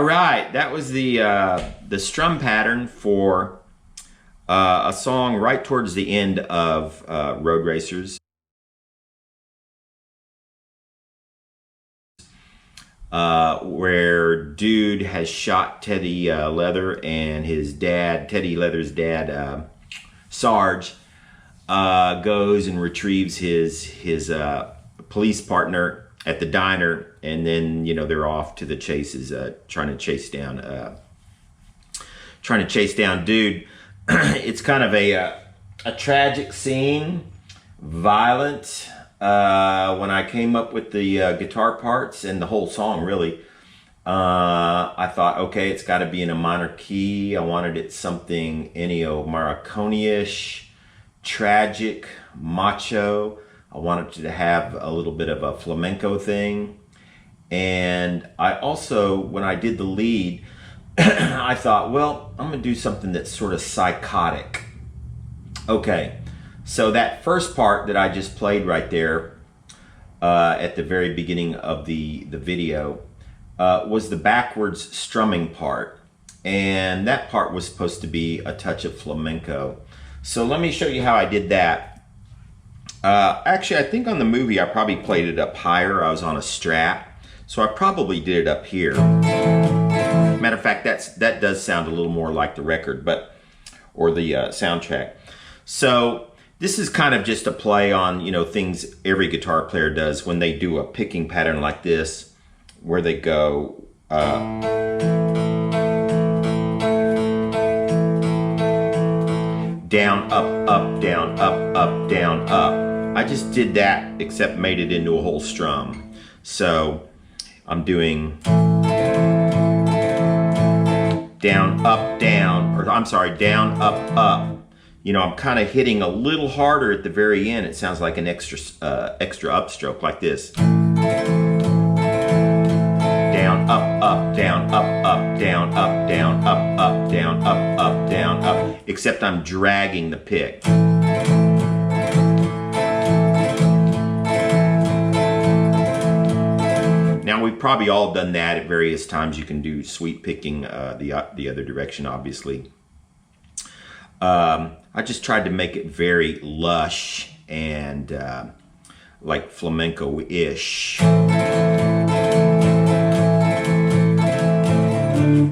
All right, that was the strum pattern for a song right towards the end of Roadracers. Where dude has shot Teddy Leather, and his dad, Teddy Leather's dad, Sarge, goes and retrieves his police partner at the diner, and then they're off to the chases, trying to chase down dude. It's kind of a tragic scene, violent. When I came up with the guitar parts and the whole song, really, I thought, okay, it's got to be in a minor key. I wanted it something Ennio Morricone-ish, tragic, macho. I wanted it to have a little bit of a flamenco thing. And I also, when I did the lead, I thought, well, I'm going to do something that's sort of psychotic. Okay. So that first part that I just played right there at the very beginning of the video was the backwards strumming part. And that part was supposed to be a touch of flamenco. So let me show you how I did that. Actually, I think on the movie I probably played it up higher. I was on a Strat. So I probably did it up here. Matter of fact, that does sound a little more like the record, or the soundtrack. So this is kind of just a play on, things every guitar player does when they do a picking pattern like this, where they go down, up, up, down, up, up, down, up. I just did that, except made it into a whole strum. So I'm doing down, up, down, or I'm sorry, down, up, up. I'm kind of hitting a little harder at the very end. It sounds like an extra upstroke, like this. Down, up, up, down, up, up, down, up, down, up, up, down, up, up, down, up. Except I'm dragging the pick. Now, we've probably all done that at various times. You can do sweep picking the other direction, obviously. I just tried to make it very lush and like flamenco-ish.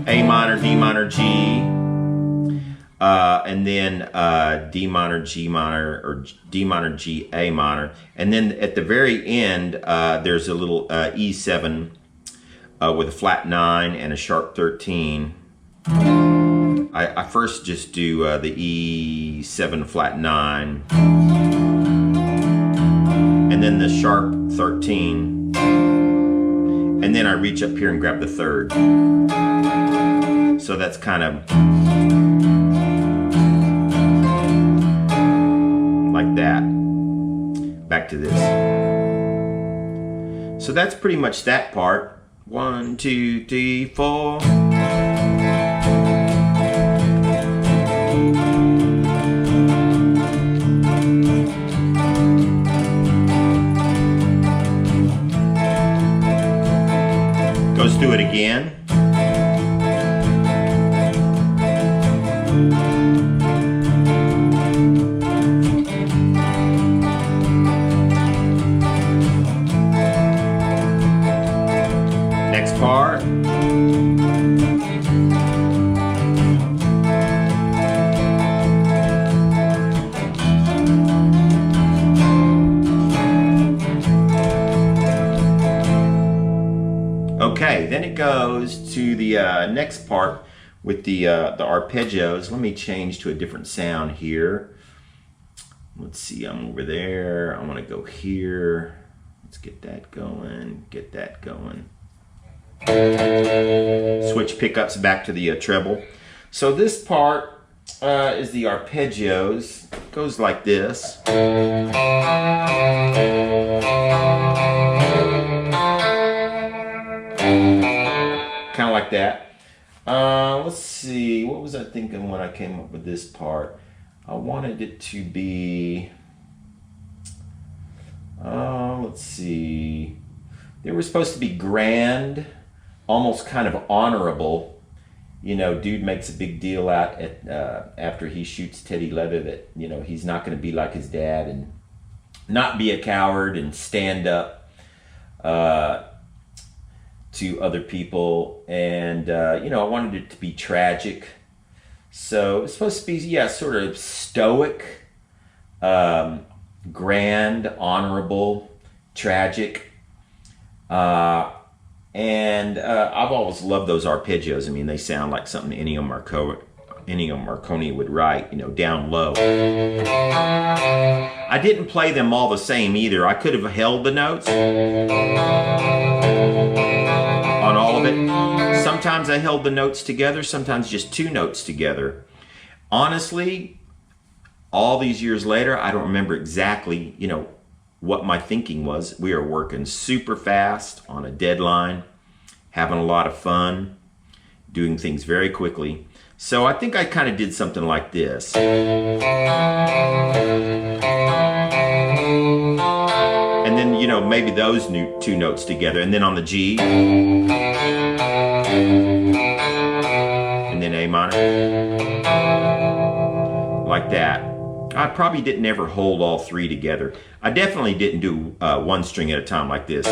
A minor, D minor, G, and then D minor, G minor, or D minor, G, A minor. And then at the very end, there's a little E7 with a flat 9 and a sharp 13. I first just do the E7 flat 9, and then the sharp 13, and then I reach up here and grab the 3rd. So that's kind of like that. Back to this. So that's pretty much that part. 1, 2, 3, 4. Goes through it again. Next part. Okay, then it goes to the next part with the arpeggios. Let me change to a different sound here. Let's see, I'm over there. I want to go here. Let's get that going, get that going. Switch pickups back to the treble. So this part is the arpeggios. It goes like this. Kind of like that. Let's see, what was I thinking when I came up with this part? I wanted it to be, let's see, they were supposed to be grand, almost kind of honorable. You know, dude makes a big deal out at after he shoots Teddy Leather that, you know, he's not going to be like his dad and not be a coward and stand up to other people. And, you know, I wanted it to be tragic. So it's supposed to be, yeah, sort of stoic, grand, honorable, tragic. And I've always loved those arpeggios. I mean, they sound like something Ennio Morricone would write, you know, down low. I didn't play them all the same either. I could have held the notes on all of it. Sometimes I held the notes together, sometimes just 2 notes together. Honestly, all these years later, I don't remember exactly, you know, what my thinking was. We are working super fast on a deadline, having a lot of fun, doing things very quickly. So I think I kind of did something like this. And then, you know, maybe those 2 notes together. And then on the G. And then A minor. Like that. I probably didn't ever hold all 3 together. I definitely didn't do 1 string at a time like this.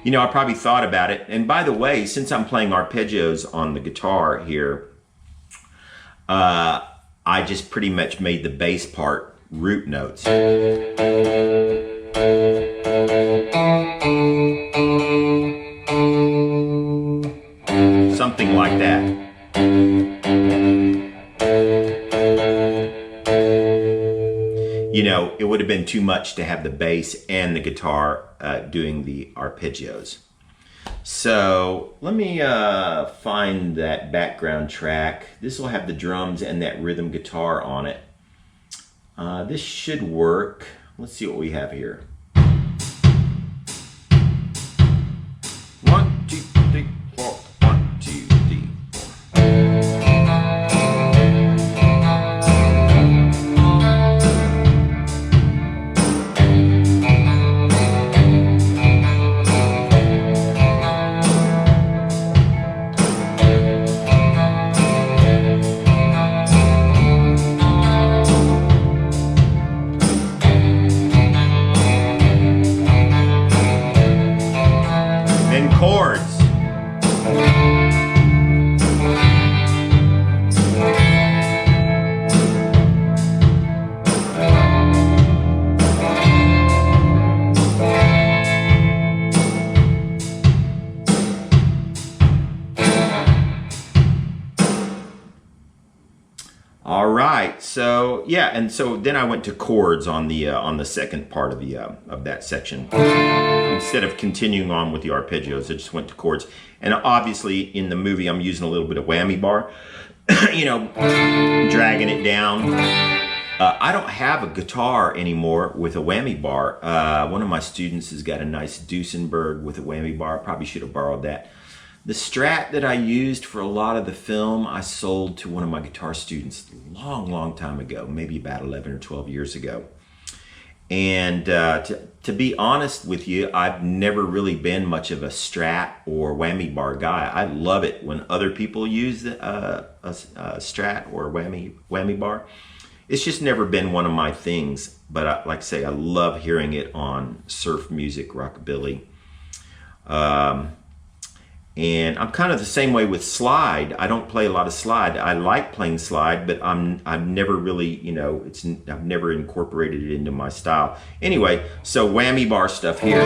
You know, I probably thought about it. And by the way, since I'm playing arpeggios on the guitar here, I just pretty much made the bass part root notes. Something like that. You know, it would have been too much to have the bass and the guitar doing the arpeggios. So let me find that background track. This will have the drums and that rhythm guitar on it. This should work. Let's see what we have here. 1, 2, 3, 4. 1, 2, 3, 4. Chords. All right, so yeah, and so then I went to chords on the second part of the of that section. Instead of continuing on with the arpeggios, I just went to chords. And obviously, in the movie, I'm using a little bit of whammy bar, you know, dragging it down. I don't have a guitar anymore with a whammy bar. One of my students has got a nice Duesenberg with a whammy bar. I probably should have borrowed that. The Strat that I used for a lot of the film, I sold to one of my guitar students a long time ago, maybe about 11 or 12 years ago. And to be honest with you, I've never really been much of a Strat or whammy bar guy. I love it when other people use a Strat or whammy bar. It's just never been one of my things. But like I say, I love hearing it on surf music, rockabilly. And I'm kind of the same way with slide. I don't play a lot of slide. I like playing slide, but I've never really, you know, I've never incorporated it into my style. Anyway, so whammy bar stuff here.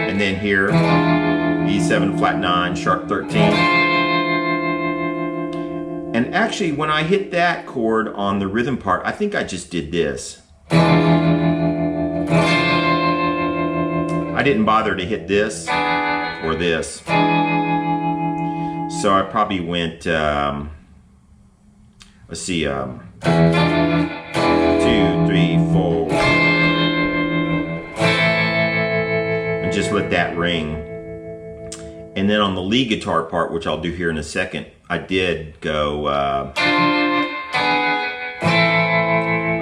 And then here, E7 flat 9, sharp 13. And actually, when I hit that chord on the rhythm part, I think I just did this. I didn't bother to hit this or this. So I probably went, let's see, 2, 3, 4. just let that ring. And then on the lead guitar part, which I'll do here in a second, I did go,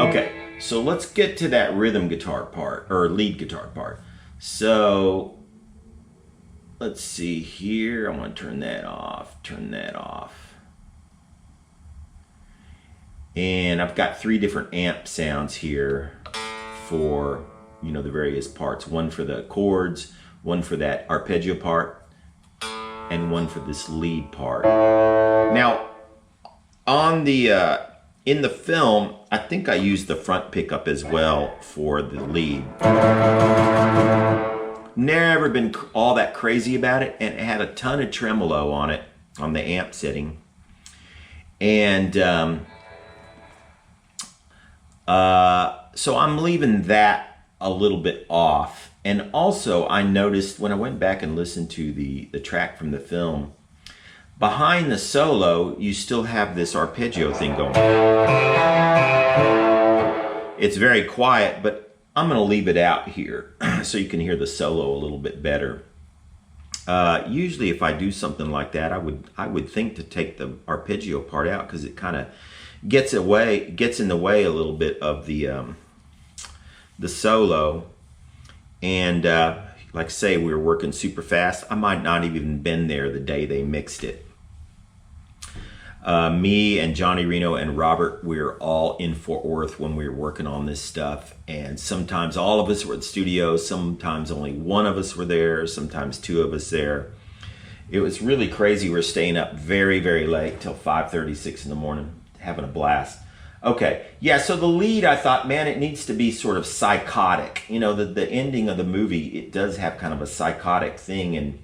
okay, so let's get to that rhythm guitar part, or lead guitar part. So, let's see here. I want to turn that off. And I've got 3 different amp sounds here for, you know, the various parts. One for the chords, one for that arpeggio part, and one for this lead part. Now, on the in the film, I think I used the front pickup as well for the lead. Never been all that crazy about it, and it had a ton of tremolo on it, on the amp setting. And so I'm leaving that a little bit off. And also I noticed when I went back and listened to the track from the film, behind the solo, you still have this arpeggio thing going. It's very quiet, but I'm going to leave it out here so you can hear the solo a little bit better. Usually if I do something like that, I would think to take the arpeggio part out, because it kind of gets in the way a little bit of the solo. And like I say, we were working super fast. I might not have even been there the day they mixed it. Me and Johnny Reno and Robert, we were all in Fort Worth when we were working on this stuff. And sometimes all of us were at the studio, sometimes only one of us were there, sometimes 2 of us there. It was really crazy. We were staying up very, very late, till 5:30, 6 in the morning, having a blast. Okay, yeah, so the lead, I thought, man, it needs to be sort of psychotic. You know, the ending of the movie, it does have kind of a psychotic thing, and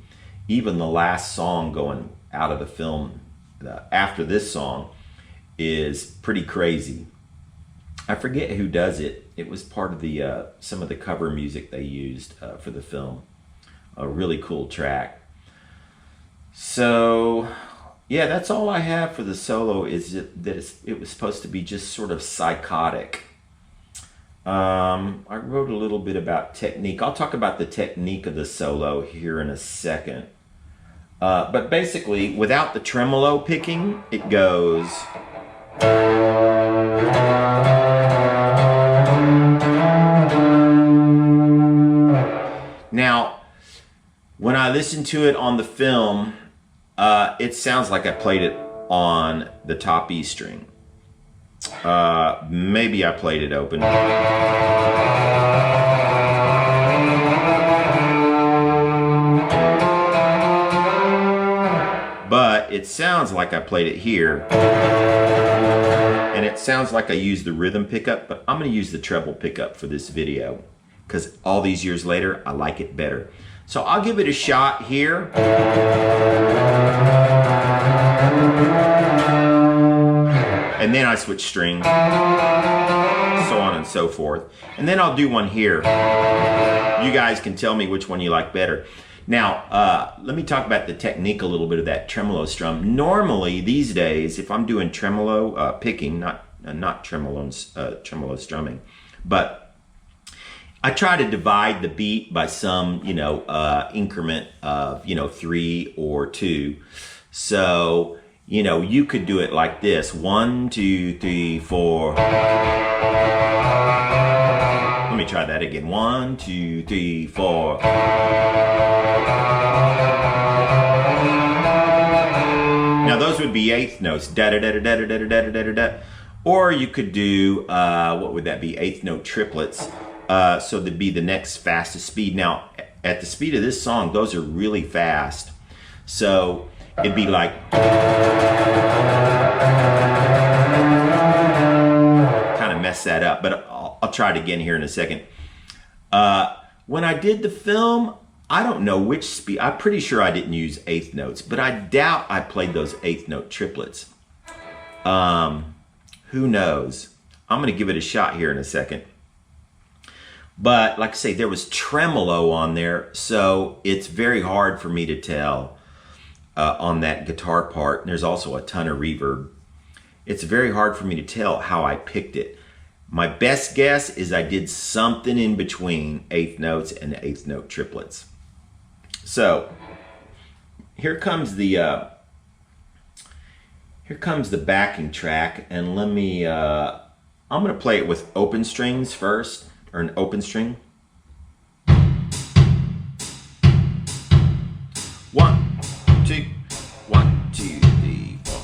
even the last song going out of the film, after this song, is pretty crazy. I forget who does it. It was part of the some of the cover music they used for the film. A really cool track. So, yeah, that's all I have for the solo, is that it was supposed to be just sort of psychotic. I wrote a little bit about technique. I'll talk about the technique of the solo here in a second. But basically, without the tremolo picking, it goes... Now, when I listened to it on the film, it sounds like I played it on the top E string. Maybe I played it open. But it sounds like I played it here. And it sounds like I used the rhythm pickup, but I'm going to use the treble pickup for this video, because all these years later, I like it better. So I'll give it a shot here. And then I switch strings, so on and so forth. And then I'll do one here. You guys can tell me which one you like better. Now, let me talk about the technique a little bit of that tremolo strum. Normally, these days, if I'm doing tremolo picking, not tremolo strumming, but I try to divide the beat by some, increment of, 3 or 2. So, you could do it like this: 1, 2, 3, 4. Let me try that again. 1, 2, 3, 4. Now those would be eighth notes. Da da da da da da da da da da da. Or you could do what would that be? Eighth note triplets. So that'd be the next fastest speed. Now at the speed of this song, those are really fast. So it'd be like, kind of mess that up, but I'll try it again here in a second. When I did the film, I don't know which speed. I'm pretty sure I didn't use eighth notes, but I doubt I played those eighth note triplets. Who knows? I'm going to give it a shot here in a second. But like I say, there was tremolo on there, so it's very hard for me to tell on that guitar part. And there's also a ton of reverb. It's very hard for me to tell how I picked it. My best guess is I did something in between eighth notes and eighth note triplets. So here comes the Here comes the backing track, and let me, I'm going to play it with open strings first, or an open string. 1, 2, 1, 2, 3, 4.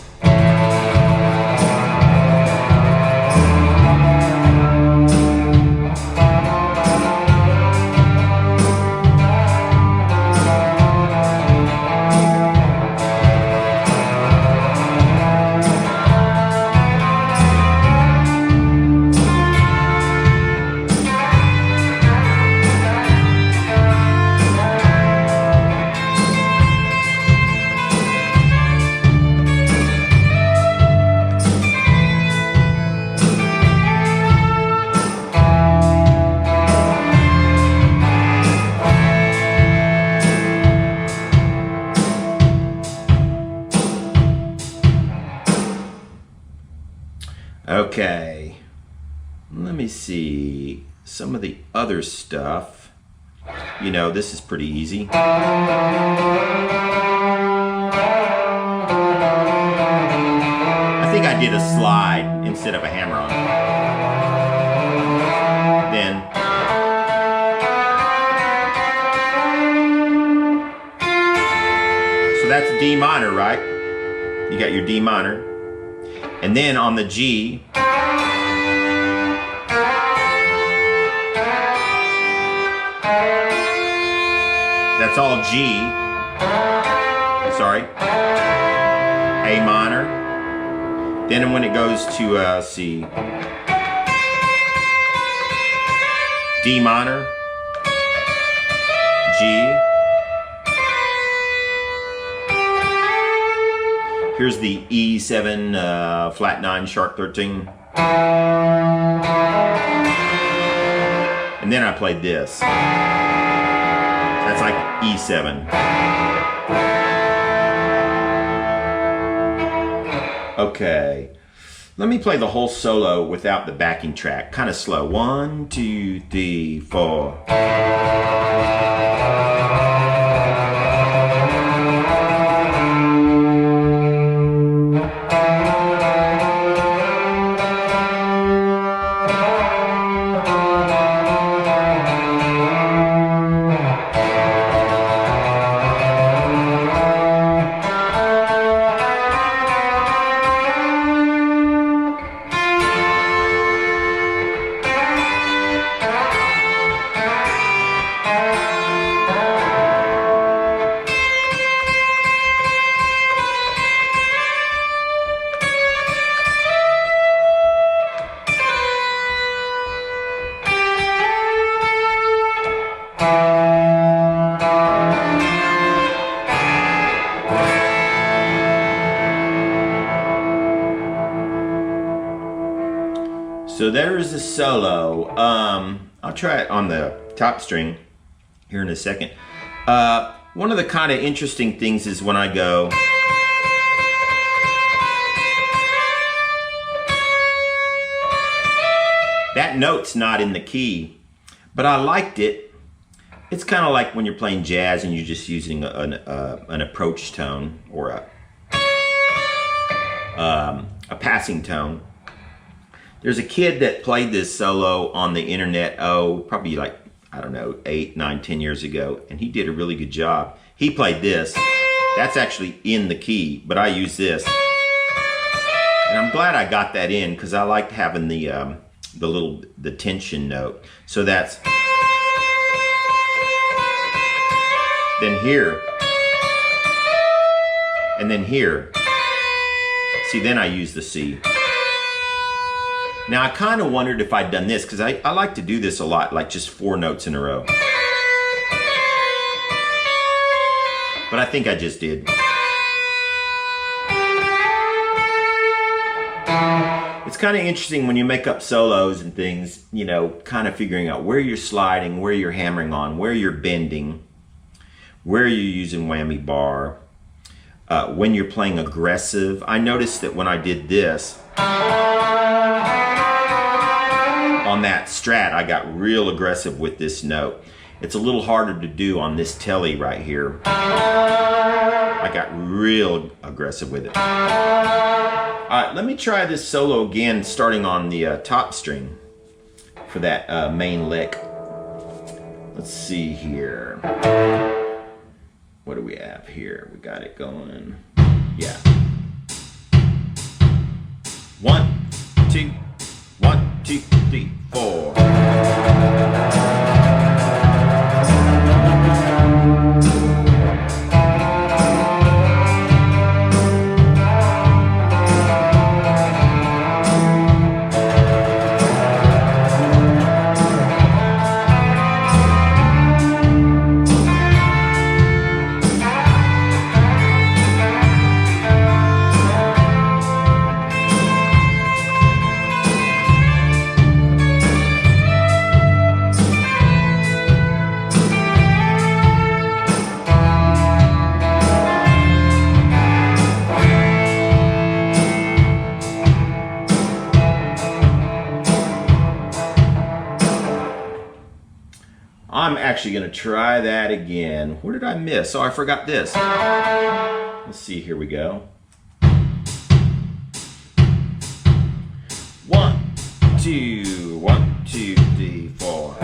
Okay, let me see some of the other stuff. You know, this is pretty easy. I think I did a slide instead of a hammer-on. Then so that's D minor, right? You got your D minor. And then on the G, that's all G, sorry, A minor. Then when it goes to C, D minor, G. Here's the E7 flat 9 sharp 13. And then I played this. That's like E7. Okay. Let me play the whole solo without the backing track. Kind of slow. 1, 2, 3, 4. So there's the solo. I'll try it on the top string here in a second. One of the kind of interesting things is when I go, that note's not in the key, but I liked it. It's kind of like when you're playing jazz and you're just using an approach tone or a passing tone. There's a kid that played this solo on the internet, probably like, I don't know, 8, 9, 10 years ago, and he did a really good job. He played this. That's actually in the key, but I use this. And I'm glad I got that in because I liked having the tension note. So that's, then here, and then here. See, then I use the C. Now I kind of wondered if I'd done this because I like to do this a lot, like just 4 notes in a row. But I think I just did. It's kind of interesting when you make up solos and things, you know, kind of figuring out where you're sliding, where you're hammering on, where you're bending, where you're using whammy bar, when you're playing aggressive. I noticed that when I did this, on that strat, I got real aggressive with this note. It's a little harder to do on this telly right here. I got real aggressive with it. All right, let me try this solo again, starting on the top string for that main lick. Let's see here. What do we have here? We got it going. Yeah. 1, 2, 1, 2, 3, 4. I'm actually going to try that again. Where did I miss? Oh, I forgot this. Let's see, here we go. 1, 2, 1, 2, 3, 4.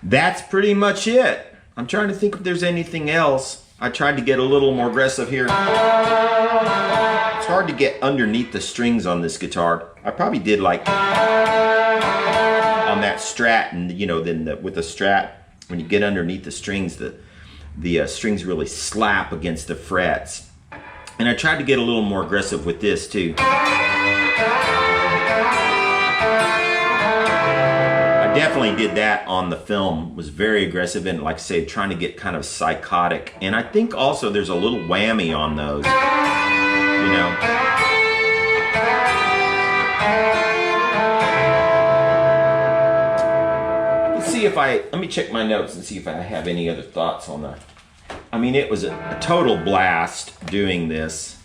That's pretty much it. I'm trying to think if there's anything else. I tried to get a little more aggressive here. It's hard to get underneath the strings on this guitar. I probably did like on that Strat, and you know, then with the Strat, when you get underneath the strings, the strings really slap against the frets. And I tried to get a little more aggressive with this too. Definitely did that on the film, was very aggressive and, like I say, trying to get kind of psychotic. And I think also there's a little whammy on those, you know. Let's see if let me check my notes and see if I have any other thoughts on that. I mean, it was a total blast doing this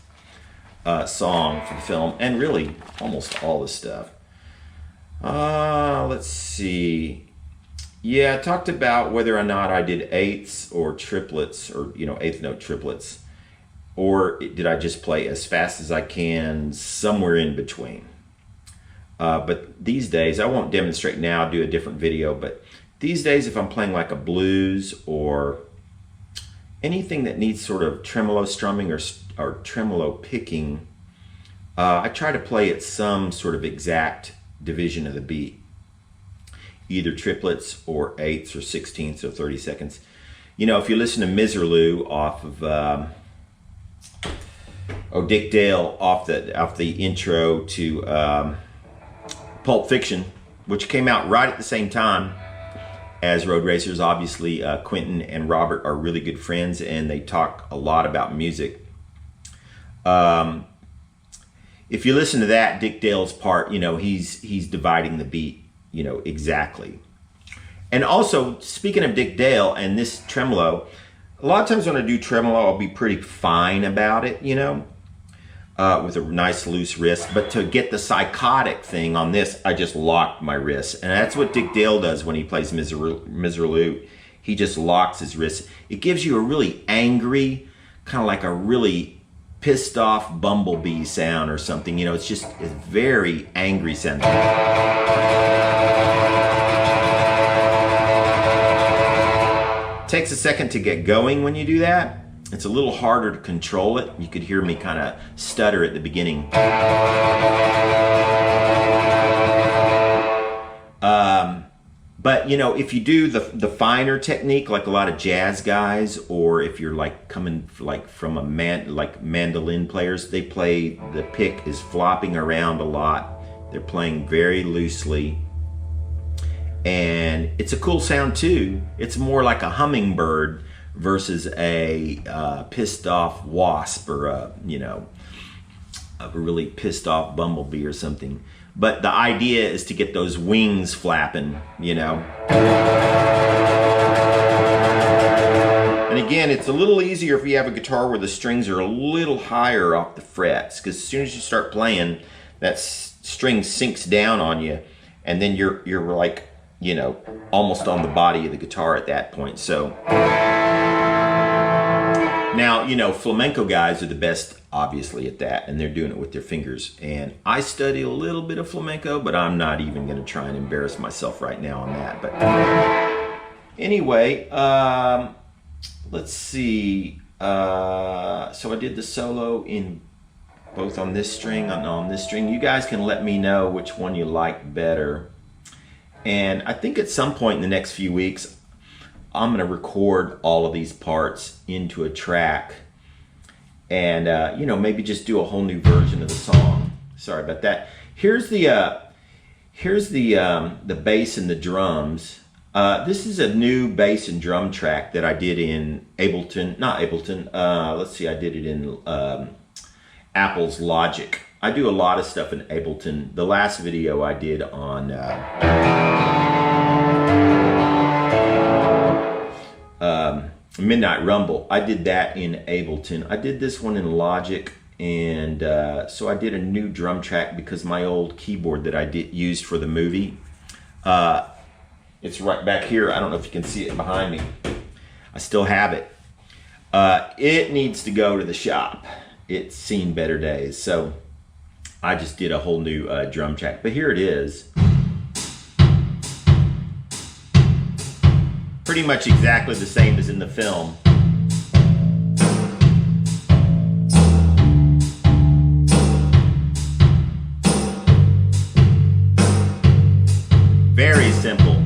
song for the film, and really almost all the stuff. Let's see. Yeah, I talked about whether or not I did eighths or triplets, or, you know, eighth note triplets, or did I just play as fast as I can, somewhere in between. But these days, I won't demonstrate now, I'll do a different video, but these days if I'm playing like a blues or anything that needs sort of tremolo strumming or tremolo picking, I try to play at some sort of exact division of the beat, either triplets or eighths or sixteenths or 32nds. You know, if you listen to Miserlou off of Dick Dale, off the intro to Pulp Fiction, which came out right at the same time as Roadracers. Obviously, Quentin and Robert are really good friends, and they talk a lot about music. If you listen to that, Dick Dale's part, you know, he's dividing the beat, you know, exactly. And also, speaking of Dick Dale and this tremolo, a lot of times when I do tremolo, I'll be pretty fine about it, you know, with a nice loose wrist. But to get the psychotic thing on this, I just locked my wrist. And that's what Dick Dale does when he plays Miserlou. He just locks his wrist. It gives you a really angry, kind of like a really pissed off bumblebee sound or something. You know, it's very angry sounding. Takes a second to get going when you do that. It's a little harder to control it. You could hear me kind of stutter at the beginning. But But you know, if you do the finer technique, like a lot of jazz guys, or if you're like coming like from a mandolin players, they play, the pick is flopping around a lot. They're playing very loosely, and it's a cool sound too. It's more like a hummingbird versus a pissed off wasp, or a, you know, a really pissed off bumblebee or something. But the idea is to get those wings flapping, you know. And again, it's a little easier if you have a guitar where the strings are a little higher off the frets, because as soon as you start playing, that string sinks down on you, and then you're like, you know, almost on the body of the guitar at that point. So now, you know, flamenco guys are the best, obviously, at that, and they're doing it with their fingers. And I study a little bit of flamenco, but I'm not even going to try and embarrass myself right now on that. But anyway, let's see. So I did the solo in both on this string and on this string. You guys can let me know which one you like better. And I think at some point in the next few weeks, I'm going to record all of these parts into a track, and you know, maybe just do a whole new version of the song. Sorry about that. Here's the bass and the drums. This is a new bass and drum track that I did in Ableton. Let's see, I did it in Apple's Logic. I do a lot of stuff in Ableton. The last video I did on Midnight Rumble, I did that in Ableton. I did this one in Logic, and so I did a new drum track because my old keyboard that I used for the movie, it's right back here. I don't know if you can see it behind me. I still have it. It needs to go to the shop. It's seen better days, so I just did a whole new drum track. But here it is. Pretty much exactly the same as in the film. Very simple.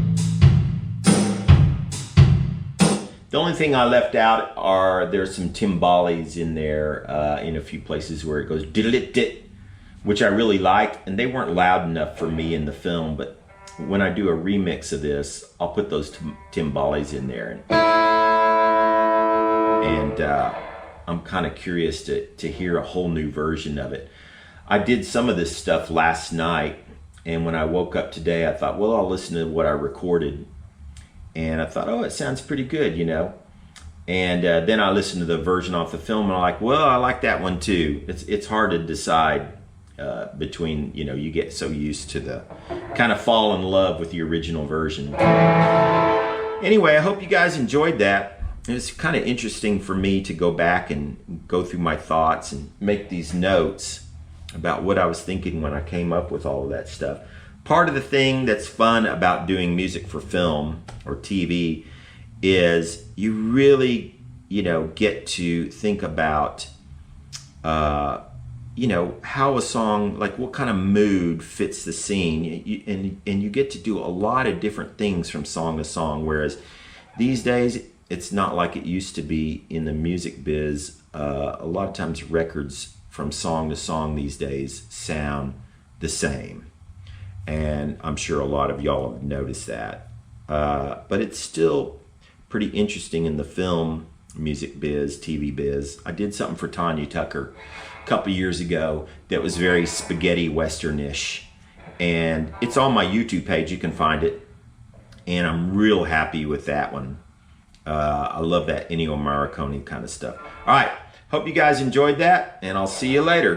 The only thing I left out are there's some timbales in there in a few places where it goes diddle-it-dit, which I really liked, and they weren't loud enough for me in the film, but when I do a remix of this, I'll put those timbales in there. And I'm kind of curious to hear a whole new version of it. I did some of this stuff last night, and when I woke up today, I thought, well, I'll listen to what I recorded. And I thought, oh, it sounds pretty good, you know. And then I listened to the version off the film, and I'm like, well, I like that one too. It's hard to decide between, you know, you get so used to the kind of fall in love with the original version. Anyway, I hope you guys enjoyed that. It was kind of interesting for me to go back and go through my thoughts and make these notes about what I was thinking when I came up with all of that stuff. Part of the thing that's fun about doing music for film or TV is you really, you know, get to think about you know, how a song, like what kind of mood fits the scene, and you get to do a lot of different things from song to song, whereas these days it's not like it used to be in the music biz. A lot of times records from song to song these days sound the same, and I'm sure a lot of y'all have noticed that, but it's still pretty interesting in the film music biz, TV biz. I did something for Tanya Tucker a couple years ago that was very spaghetti westernish, and it's on my YouTube page. You can find it, and I'm real happy with that one. I love that Ennio Morricone kind of stuff. All right, hope you guys enjoyed that, and I'll see you later.